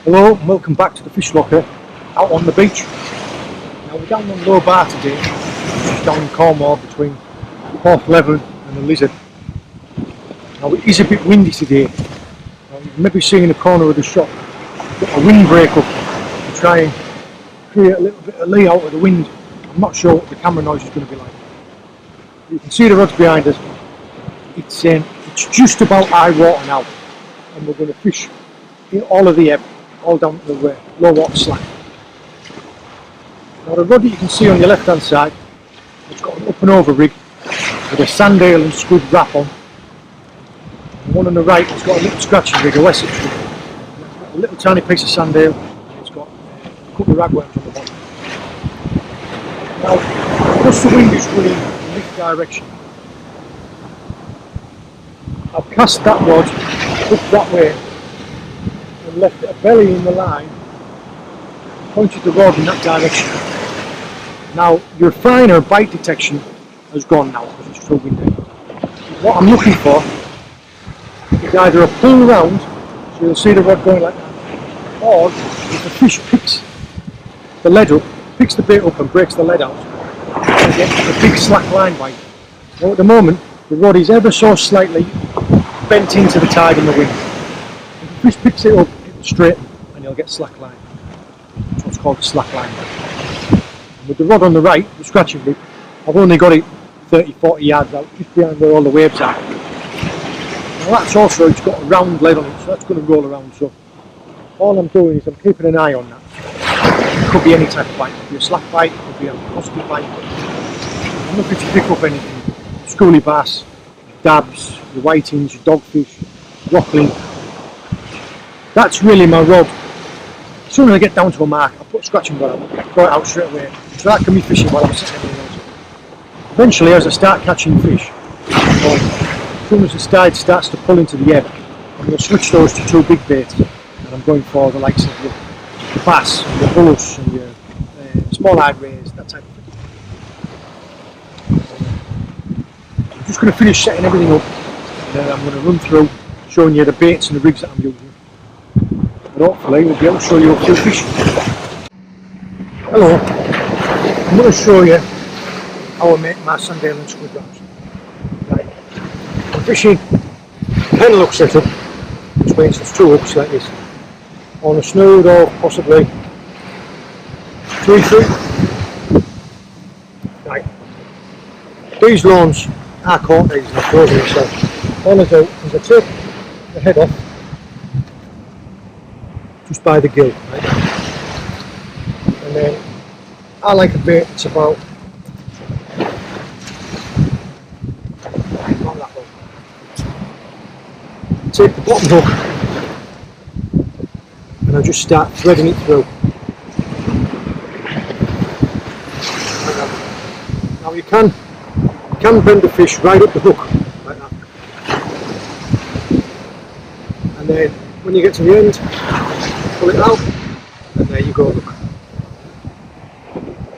Hello and welcome back to the fish locker out on the beach. Now we're down on Loe Bar today, just down in Cornwall between Port Leven and the Lizard. Now it is a bit windy today. Now you can maybe see in the corner of the shot got a windbreak up to try and create a little bit of lee out of the wind. I'm not sure what the camera noise is going to be like. You can see the rods behind us. It's just about high water now, and we're going to fish in all of the ebb, all down to the low water slack. Now the rod that you can see on your left hand side, it's got an up and over rig with a sandale and squid wrap on. And one on the right has got a little scratching rig, a Wessex rig. A little tiny piece of sandale, and it's got a couple of ragworms on the bottom. Now, because the wind is running in this direction, I've cast that rod up that way and left it a belly in the line, pointed the rod in that direction. Now your finer bite detection has gone now because it's too windy. What I'm looking for is either a pull round, so you'll see the rod going like that, or if the fish picks the lead up, picks the bait up and breaks the lead out, and get a big slack line bite. Now at the moment the rod is ever so slightly bent into the tide and the wind. If the fish picks it up, it'll straighten and you'll get slack line. That's what's called the slack line bite. And with the rod on the right, the scratching rig, I've only got it 30-40 yards out, just behind where all the waves are. Now that's also, it's got a round lead on it, so that's going to roll around. So all I'm doing is I'm keeping an eye on that. It could be any type of bite, it could be a slack bite, it could be a musky bite. I'm looking to pick up anything. Schoolie bass, dabs, your whitings, your dogfish, rockling. That's really my rod. As soon as I get down to a mark, I'll put a scratching rod out, throw it out straight away. So that can be fishing while I'm sitting everything else. Eventually, as I start catching fish, as soon as the tide starts to pull into the ebb, I'm going to switch those to two big baits, and I'm going for the likes of the bass, and your bullets, and your small-eyed rays, that type of thing. I'm just going to finish setting everything up, and then I'm going to run through showing you the baits and the rigs that I'm using, and hopefully we'll be able to show you a few fish. Hello, I'm going to show you how I make my sandale and squid wraps. Right. I'm fishing a pen hook setup, which means there's two hooks like this, on a snood or possibly 3 feet. Right. These lawns are caught these and I've frozen myself. All I do is I take the head off just by the gill, right? And then I like a bait that's about not that long. Take the bottom hook and I just start threading it through. Now you can bend the fish right up the hook like that, and then when you get to the end, pull it out, and there you go. Look,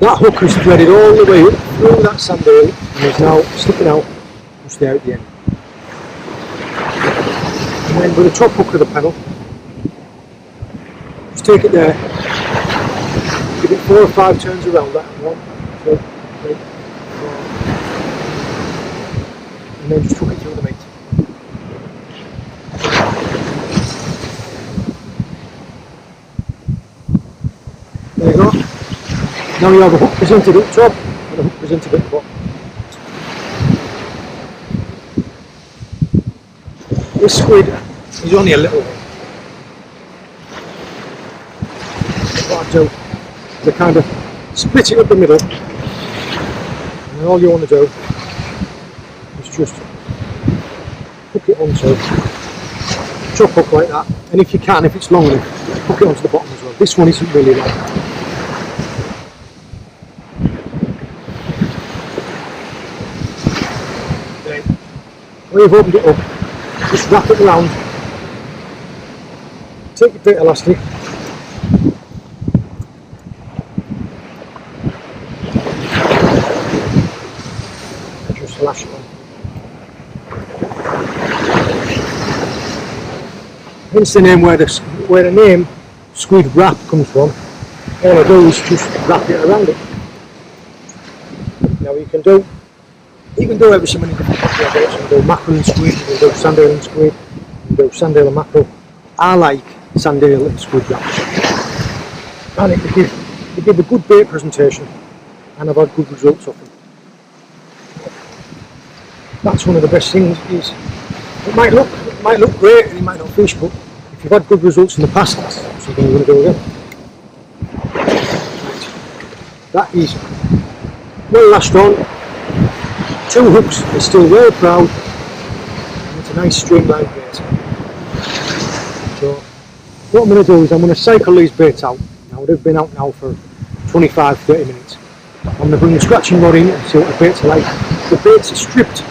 that hook is threaded all the way up through that sandale and is now slipping out just there at the end. And then with the top hook of the pedal, just take it there, give it 4 or 5 turns around that, 1, 2, 3, 4, and then just hook it through the bait. There you go. Now you have a hook presented up top and a hook presented at the bottom. This squid is only a little one. What I do is I kind of split it up the middle, and then all you want to do is just hook it onto chop hook like that, and if you can, if it's long enough, hook it onto the bottom as well. This one isn't really long. Then when you've opened it up, just wrap it around, take your bait elastic, and just lash it on. Hence the name where the name squid wrap comes from, all I do is just wrap it around it. Now you can do every so many different baits. You can do mackerel and squid, you can do sandale and squid, you can do sandale and mackerel. I like sandale and squid wrap, and it give a good bait presentation, and I've had good results off them. That's one of the best things. Is it might look great and you might not fish, but if you've had good results in the past, that's something you want to do again. That is well lashed on. 2 hooks are still well proud, and it's a nice streamlined bait. So what I'm going to do is I'm going to cycle these baits out. Now they've been out now for 25-30 minutes. I'm going to bring the scratching rod in and see what the baits are like. The baits are stripped.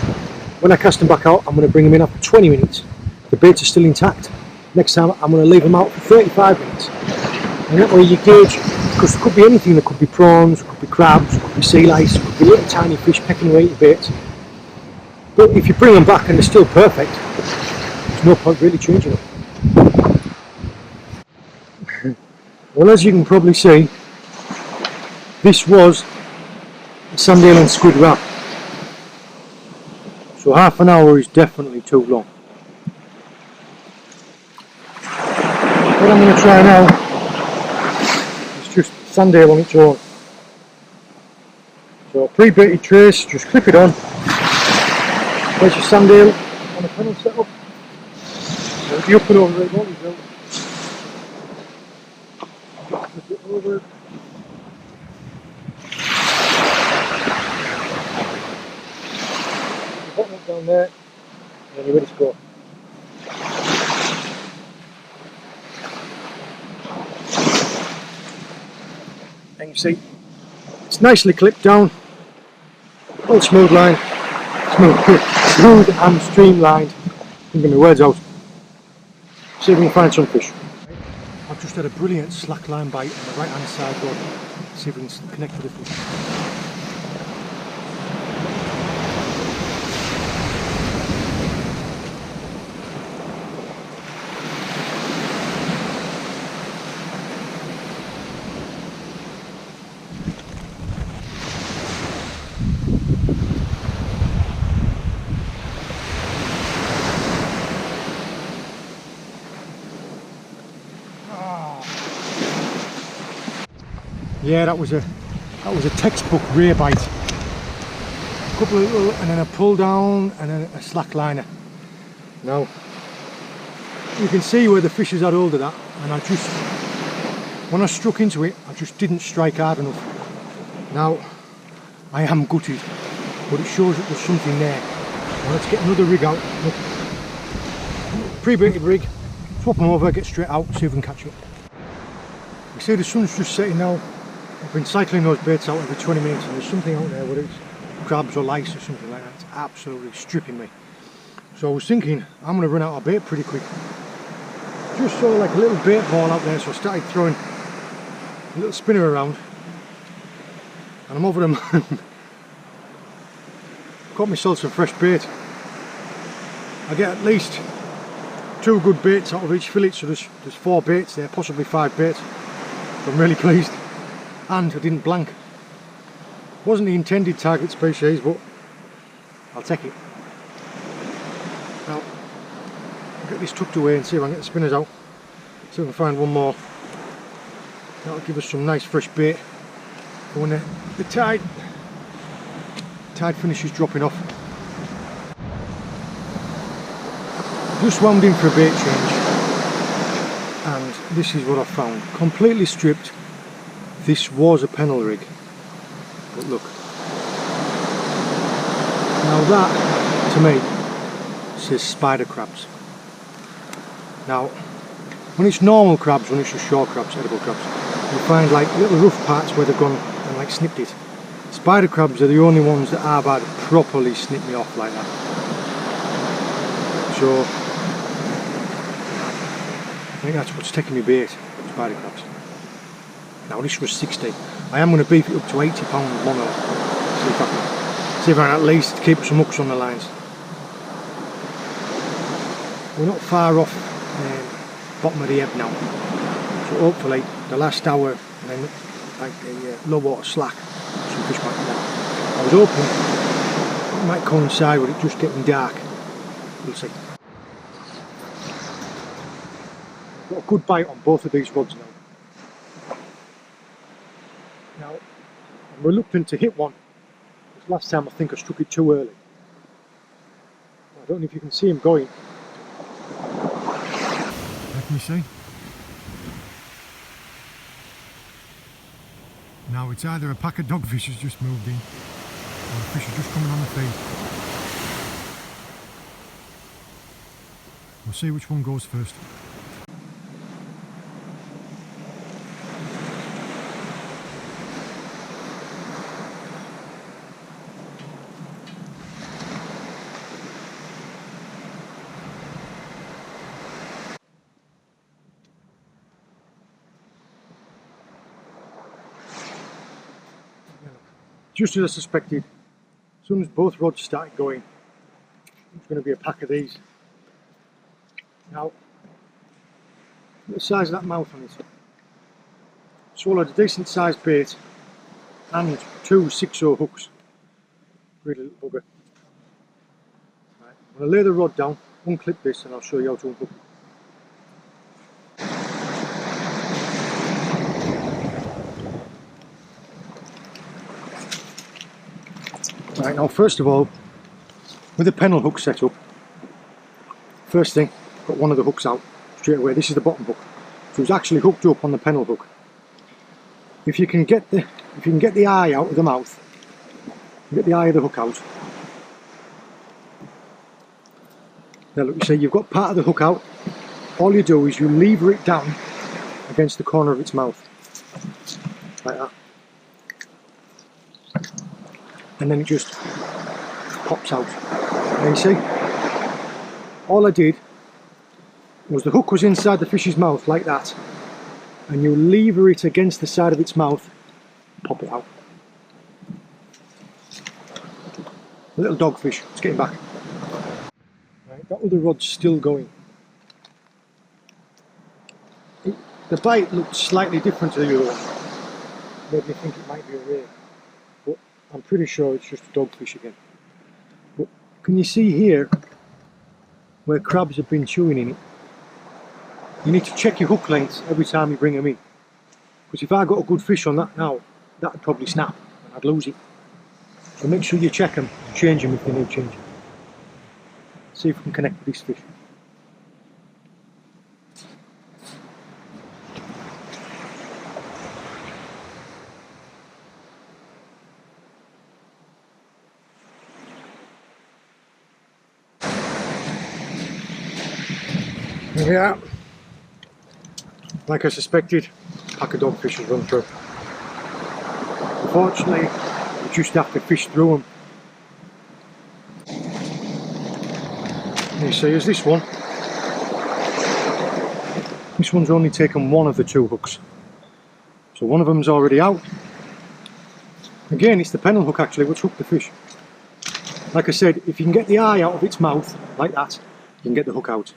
When I cast them back out, I'm going to bring them in after 20 minutes. The baits are still intact. Next time I'm going to leave them out for 35 minutes. And that way you gauge, because it could be anything. There could be prawns, it could be crabs, it could be sea lice, it could be little tiny fish pecking away at your baits. But if you bring them back and they're still perfect, there's no point really changing them. Well, as you can probably see, this was a sandale and squid wrap. So half an hour is definitely too long. What I'm going to try now is just sandale on its own. So pre-baited trace, just clip it on. There's your sandale on a panel setup. It'll be up and over it, won't it, Bill? Flip it over. Bottom up down there, and then you're ready to go. And you see, it's nicely clipped down, all smooth line, smooth and streamlined. I'm getting my words out. See if we can find some fish. I've just had a brilliant slack line bite on the right hand side rod. See if we can connect with the fish. Yeah, that was a textbook rear bite. A couple of little, and then a pull down, and then a slack liner. Now you can see where the fish has had hold of that, and when I struck into it, I just didn't strike hard enough. Now I am gutted, but it shows that there's something there. Now let's get another rig out. Pre-baited rig, swap them over, get straight out, see if we can catch it. You see the sun's just setting now. I've been cycling those baits out every 20 minutes, and there's something out there, whether it's crabs or lice or something like that. It's absolutely stripping me. So I was thinking I'm going to run out of bait pretty quick. Just saw like a little bait ball out there, so I started throwing a little spinner around, and I'm over them. Caught myself some fresh bait. I get at least 2 good baits out of each fillet, so there's 4 baits there, possibly 5 baits. So I'm really pleased. And I didn't blank. Wasn't the intended target species, but I'll take it. Now, I'll get this tucked away and see if I can get the spinners out. See if I can find one more. That'll give us some nice fresh bait for when the tide finishes dropping off. Just wound in for a bait change, and this is what I found. Completely stripped. This was a pennel rig, but look. Now that, to me, says spider crabs. Now, when it's normal crabs, when it's just shore crabs, edible crabs, you find like little rough parts where they've gone and like snipped it. Spider crabs are the only ones that I've had properly snip me off like that. So, I think that's what's taking me bait, spider crabs. Now this was 60. I am going to beef it up to £80 mono. See if I can at least keep some hooks on the lines. We're not far off bottom of the ebb now. So hopefully the last hour and then like the low water slack, some fish might be there. I was hoping it might coincide with it just getting dark. We'll see. Got a good bite on both of these rods now. Now I'm reluctant to hit one because last time I think I struck it too early. I don't know if you can see him going. Can you see? Now it's either a pack of dogfish has just moved in or the fish are just coming on the feed. We'll see which one goes first. Just as I suspected, as soon as both rods started going, it's going to be a pack of these. Now, look at the size of that mouth on it. Swallowed a decent sized bait and 2 6-0 hooks. Really little bugger. Right, I'm going to lay the rod down, unclip this, and I'll show you how to unhook it. Right, now first of all, with the pennel hook set up, first thing, got one of the hooks out straight away. This is the bottom hook, so it's actually hooked up on the pennel hook. If you can get the eye out of the mouth, get the eye of the hook out. Now look, you see you've got part of the hook out. All you do is you lever it down against the corner of its mouth, like that. And then it just pops out. Now you see, all I did was the hook was inside the fish's mouth like that, and you lever it against the side of its mouth, pop it out. A little dogfish, it's getting back. Right, that other rod's still going. The bite looked slightly different to the other one. Made me think it might be a ray. I'm pretty sure it's just a dogfish again. But can you see here where crabs have been chewing in it? You need to check your hook lengths every time you bring them in. Because if I got a good fish on that now, that would probably snap and I'd lose it. So make sure you check them, change them if you need changing. See if we can connect with this fish. There we are. Like I suspected, a pack of dogfish has run through. Unfortunately, you just have to fish through them. You see, here's this one. This one's only taken one of the 2 hooks. So one of them's already out. Again, it's the pennel hook actually which hooked the fish. Like I said, if you can get the eye out of its mouth, like that, you can get the hook out.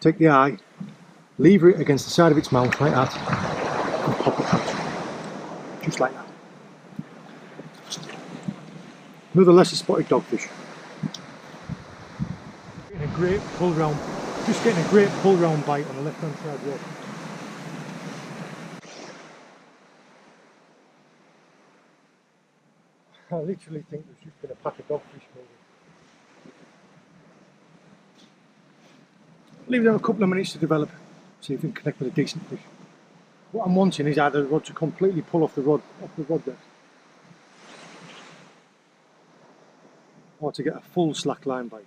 Take the eye, lever it against the side of its mouth like that, and pop it out. Just like that. Another lesser spotted dogfish. Getting a great pull round, just getting a great pull round bite on the left hand side rod. I literally think there's just been a pack of dogfish moving. Leave them a couple of minutes to develop, see if we can connect with a decent fish. What I'm wanting is either the rod to completely pull off the rod there, or to get a full slack line bite.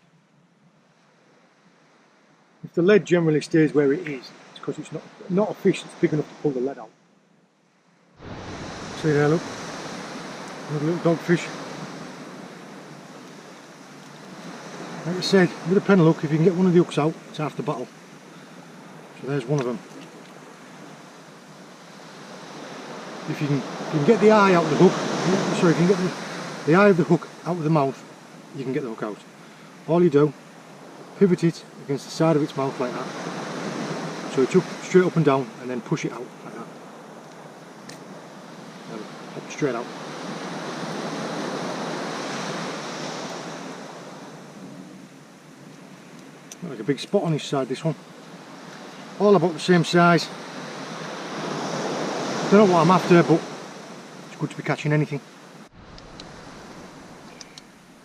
If the lead generally stays where it is, it's because it's not a fish that's big enough to pull the lead out. See there, look, another little dogfish. Like I said, with a pennel hook, if you can get one of the hooks out, it's half the battle. So there's one of them. If you can get the eye out of the hook, sorry, if you can get the eye of the hook out of the mouth, you can get the hook out. All you do, pivot it against the side of its mouth like that. So it straight up and down and then push it out like that. And pop straight out. Got like a big spot on his side, this one. All about the same size. Don't know what I'm after, but it's good to be catching anything.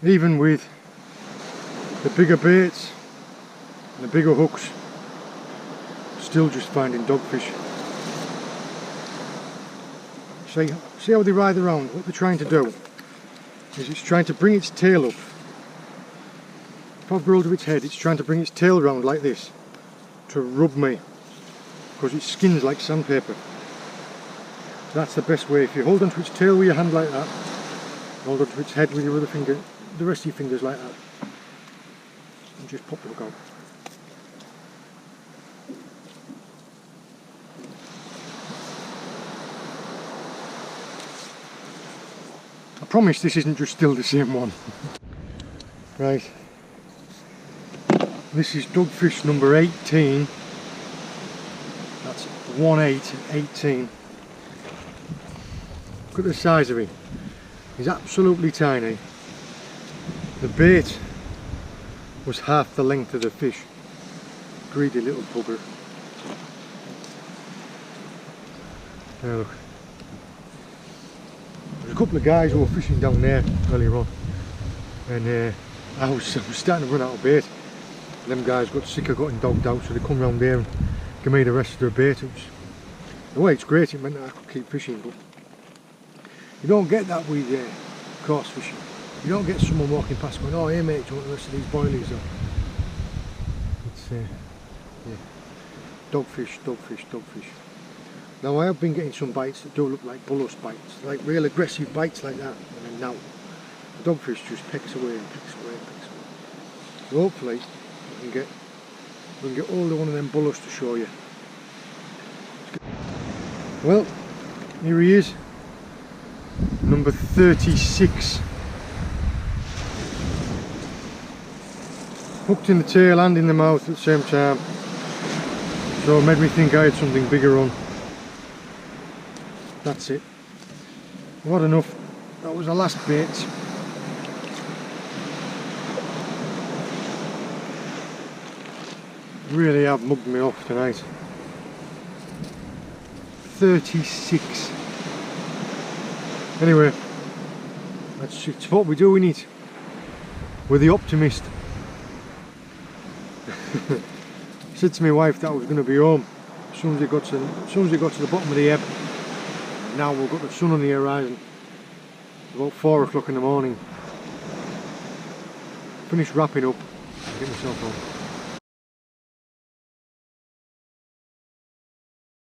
Even with the bigger baits and the bigger hooks, still just finding dogfish. See how they ride around? What they're trying to do is it's trying to bring its tail up. If I've rolled of its head, it's trying to bring its tail round like this to rub me, because its skin's like sandpaper. That's the best way. If you hold onto its tail with your hand like that, hold onto its head with your other finger, the rest of your fingers like that, and just pop the hook out. I promise this isn't just still the same one. Right, this is dogfish number 18. That's 18. Look at the size of him. He's absolutely tiny. The bait was half the length of the fish. Greedy little bugger. Now look. There's a couple of guys who were fishing down there earlier on, and I was starting to run out of bait. Them guys got sick of getting dogged out, so they come round there and give me the rest of their bait. The way it's great, it meant that I could keep fishing, but you don't get that with coarse fishing. You don't get someone walking past going, "Oh, hey mate, do you want the rest of these boilies?" It's yeah, dogfish. Now I have been getting some bites that do look like bullous bites, like real aggressive bites like that, and then now the dogfish just pecks away and pecks away and pecks away. So hopefully we can get hold of one of them bullous to show you. Well, here he is, number 36. Hooked in the tail and in the mouth at the same time, so it made me think I had something bigger on. That's it. Not enough. That was the last bait. Really have mugged me off tonight. 36. Anyway, it's what we're doing it. We're the optimist. Said to my wife that I was going to be home as soon as it got to the bottom of the ebb. Now we've got the sun on the horizon. About 4 o'clock in the morning. Finished wrapping up. Get myself home.